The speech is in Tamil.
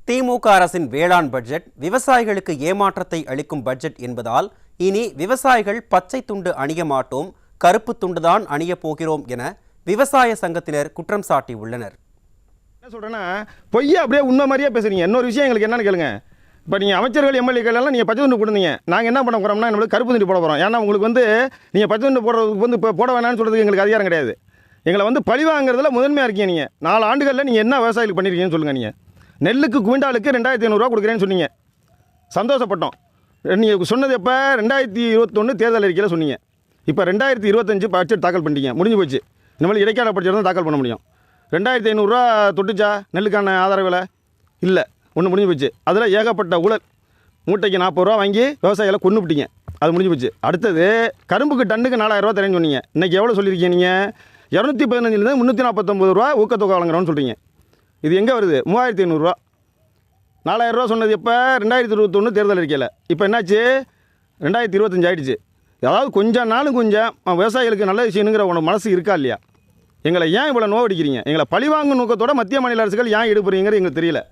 திமுக அரசின் வேளாண் பட்ஜெட் விவசாயிகளுக்கு ஏமாற்றத்தை அளிக்கும் பட்ஜெட் என்பதால் இனி விவசாயிகள் பச்சை துண்டு அணிய மாட்டோம், கருப்பு துண்டுதான் அணிய போகிறோம் என விவசாய சங்கத்தினர் குற்றம் சாட்டியுள்ளனர். என்ன சொல்றேன்னா, பொய்யா அப்படியே உண்மை மாதிரியே பேசுறீங்க. இன்னொரு விஷயம் எங்களுக்கு என்னன்னு கேளுங்க. இப்போ நீங்கள் அமைச்சர்கள் எம்எல்ஏக்கள் எல்லாம் நீங்கள் பச்சை துண்டு போடுறீங்க, நாங்கள் என்ன பண்ண போகிறோம்னா நம்மளுக்கு கருப்பு துண்டு போட போகிறோம். ஏன்னா உங்களுக்கு நீங்கள் பச்சை துண்டு போடுறதுக்கு இப்போ போட வேணாம்னு சொல்கிறதுக்கு எங்களுக்கு அதிகாரம் கிடையாது. எங்களை பழி வாங்குறதுல முதன்மையாக இருக்கீங்க. நீங்கள் 4 ஆண்டுகளில் நீங்கள் என்ன விவசாயிகளுக்கு பண்ணியிருக்கீங்கன்னு சொல்லுங்கள். நீங்கள் நெல்லுக்கு குவிண்டாலுக்கு 2500 ரூபா கொடுக்குறேன்னு சொன்னீங்க, சந்தோஷப்பட்டோம். நீங்கள் சொன்னது எப்போ 2021 தேர்தல் அறிக்கையில் சொன்னீங்க. இப்போ 2025 பட்ஜெட் தாக்கல் பண்ணிட்டீங்க, முடிஞ்சு போச்சு. இனிமேல் இடைக்கால பட்ஜெட் தான் தாக்கல் பண்ண முடியும். 2500 ரூபா தொட்டுச்சா நெல்லுக்கான ஆதார விலை? இல்லை, ஒன்று முடிஞ்சு போச்சு. அதில் ஏகப்பட்ட ஊழல். மூட்டைக்கு 40 ரூபா வாங்கி விவசாயிகளை கொண்டு விட்டீங்க, அது முடிஞ்சு போச்சு. அடுத்தது கரும்புக்கு டன்னுக்கு 4000 ரூபா தரேன்னு சொன்னீங்க. இன்றைக்கி எவ்வளோ சொல்லியிருக்கீங்க? நீங்கள் 215 349 ரூபா ஊக்கத்தொகை வழங்குறோன்னு சொல்கிறீங்க. இது எங்கே வருது? 3500 ரூபா. 4000 ரூபா சொன்னது எப்போ? 2021 தேர்தல் அறிக்கையில். இப்போ என்னாச்சு? 2025 ஆகிடுச்சு. அதாவது கொஞ்சம் நாளும் கொஞ்சம் விவசாயிகளுக்கு நல்ல விஷயங்கிற உனக்கு மனசு இருக்கா இல்லையா? எங்களை ஏன் இவ்வளோ நோவடிக்கிறீங்க? எங்களை பழிவாங்கும் நோக்கத்தோட மத்திய மாநில அரசுகள் ஏன் ஈடுபடுறீங்கிறது எங்களுக்கு தெரியல.